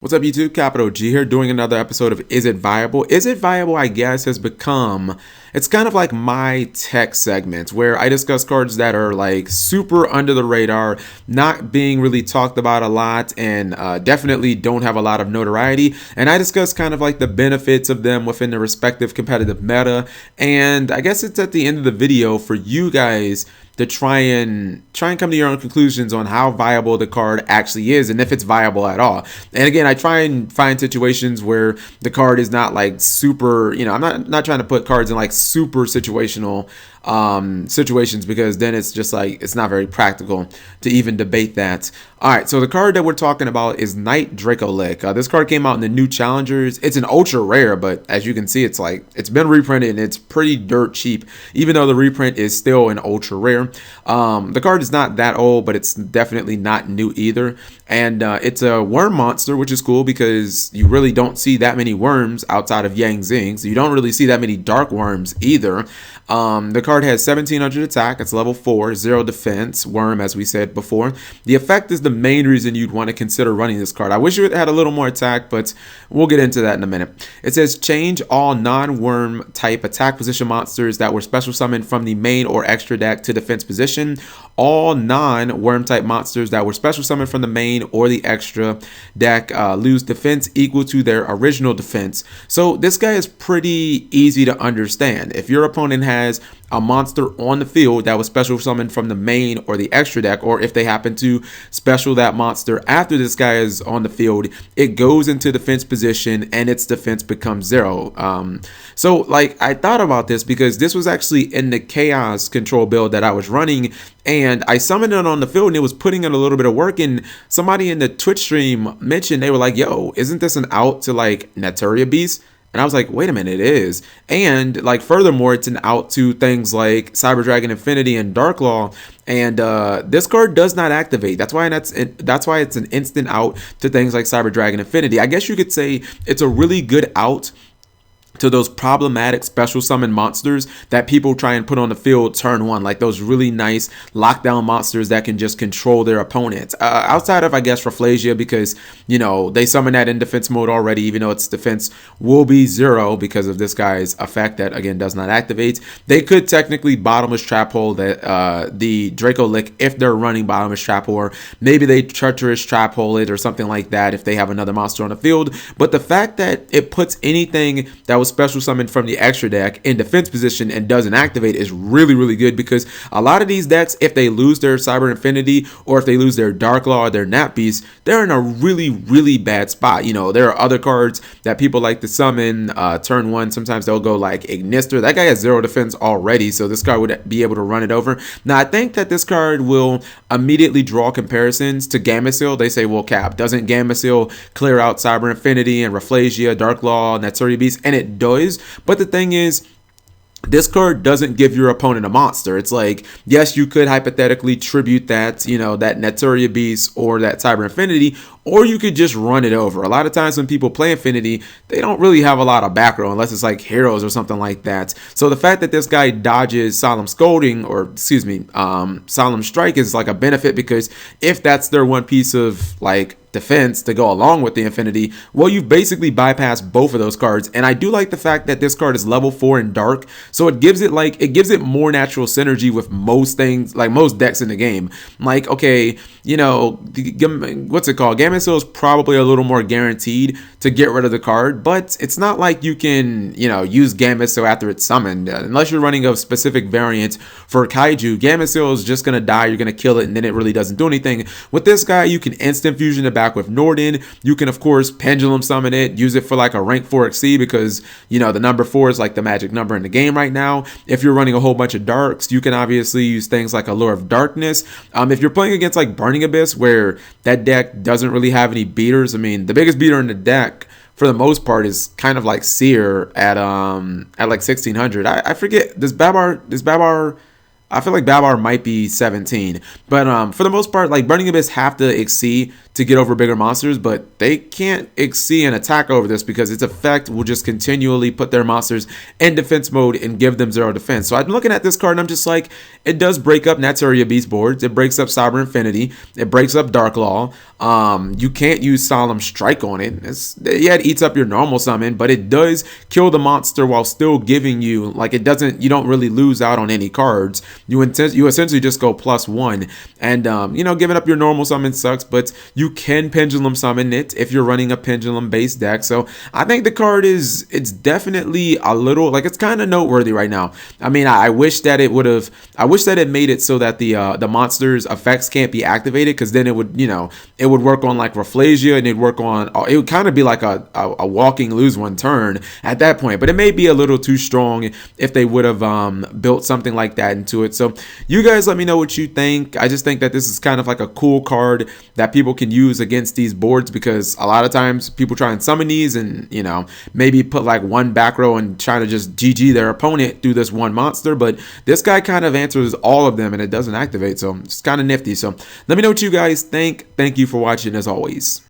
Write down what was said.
What's up, YouTube? Capital G here, doing another episode of Is It Viable? Is It Viable, I guess, has become, it's kind of like my tech segment where I discuss cards that are like super under the radar, not being really talked about a lot, and definitely don't have a lot of notoriety. And I discuss kind of like the benefits of them within the respective competitive meta. And I guess it's at the end of the video for you guys to try and come to your own conclusions on how viable the card actually is and if it's viable at all. And again, I try and find situations where the card is not like super, I'm not trying to put cards in like super situational situations, because then it's just like it's not very practical to even debate that. All right, so the card that we're talking about is Knight Dragolich. This card came out in the new challengers. It's an ultra rare, but as you can see, it's been reprinted and it's pretty dirt cheap, even though the reprint is still an ultra rare. The card is not that old, but it's definitely not new either. And it's a worm monster, which is cool because you really don't see that many worms outside of Yang Zings. You don't really see that many dark worms either. The card has 1700 attack. It's level 4, 0 defense, worm, as we said before. The effect is the main reason you'd want to consider running this card. I wish it had a little more attack, but we'll get into that in a minute. It says change all non-worm type attack position monsters that were special summoned from the main or extra deck to defense position. All non-worm type monsters that were special summoned from the main or the extra deck lose defense equal to their original defense. So this guy is pretty easy to understand. If your opponent has a monster on the field that was special summoned from the main or the extra deck, or if they happen to special that monster after this guy is on the field, it goes into defense position and its defense becomes 0. So like, I thought about this because this was actually in the chaos control build that I was running, and I summoned it on the field and it was putting in a little bit of work. And somebody in the Twitch stream mentioned, they were like, yo, isn't this an out to like Naturia Beast? And I was like, wait a minute, it is. And like, furthermore, it's an out to things like Cyber Dragon Infinity and Dark Law. And this card does not activate. That's why it's an instant out to things like Cyber Dragon Infinity. I guess you could say it's a really good out to those problematic special summon monsters that people try and put on the field turn 1, like those really nice lockdown monsters that can just control their opponents. Outside of, I guess, Rafflesia, because, they summon that in defense mode already, even though its defense will be 0 because of this guy's effect that, again, does not activate. They could technically bottomless trap hole the Dragolich if they're running bottomless trap, or maybe they treacherous trap hole it or something like that if they have another monster on the field. But the fact that it puts anything that was special summoned from the extra deck in defense position and doesn't activate is really, really good, because a lot of these decks, if they lose their Cyber Infinity or if they lose their Dark Law or their Nat Beast, they're in a really, really bad spot. There are other cards that people like to summon turn 1. Sometimes they'll go like Ignister. That guy has 0 defense already, so this card would be able to run it over. Now, I think that this card will immediately draw comparisons to Gameciel. They say, well, Cap, doesn't Gameciel clear out Cyber Infinity and Rafflesia, Dark Law, Naturia Beast? And it does, but the thing is, this card doesn't give your opponent a monster. It's like, yes, you could hypothetically tribute that, that Naturia Beast or that Cyber Infinity, or you could just run it over. A lot of times when people play Infinity, they don't really have a lot of back row unless it's like Heroes or something like that. So the fact that this guy dodges Solemn Scolding, or excuse me, Solemn Strike, is like a benefit, because if that's their one piece of like defense to go along with the Infinity, well, you've basically bypassed both of those cards. And I do like the fact that this card is level 4 in Dark, so it gives it more natural synergy with most things, like most decks in the game. Like, okay, what's it called? Gameciel is probably a little more guaranteed to get rid of the card, but it's not like you can, use Gameciel after it's summoned. Unless you're running a specific variant for Kaiju, Gameciel is just going to die, you're going to kill it, and then it really doesn't do anything. With this guy, you can instant fusion it back with Norden. You can, of course, pendulum summon it, use it for like a rank 4 XC, because, the number 4 is like the magic number in the game right now. If you're running a whole bunch of darks, you can obviously use things like Allure of Darkness. If you're playing against like Burning Abyss, where that deck doesn't really have any beaters, I mean, the biggest beater in the deck for the most part is kind of like Seer at like 1600. I forget, does Babar I feel like Babar might be 17. But for the most part, like Burning Abyss have to exceed to get over bigger monsters, but they can't exceed an attack over this because its effect will just continually put their monsters in defense mode and give them 0 defense. So I'm looking at this card and I'm just like, it does break up Naturia Beast boards, it breaks up Cyber Infinity, it breaks up Dark Law. You can't use Solemn Strike on it. Yeah, it eats up your normal summon, but it does kill the monster while still giving you, like, it doesn't, you don't really lose out on any cards. You essentially just go +1, and you know, giving up your normal summon sucks, but you can Pendulum Summon it if you're running a Pendulum based deck. So I think the card it's definitely a little, like, it's kind of noteworthy right now. I mean, I wish that it would have, I wish that it made it so that the monster's effects can't be activated, because then it would, you know, it would work on like Rafflesia, and it'd work on, it would kind of be like a walking lose one turn at that point. But it may be a little too strong if they would have built something like that into it. So you guys let me know what you think. I just think that this is kind of like a cool card that people can use against these boards, because a lot of times people try and summon these and, you know, maybe put like one back row and try to just GG their opponent through this one monster, but this guy kind of answers all of them and it doesn't activate, so it's kind of nifty. So let me know what you guys think. Thank you for watching as always.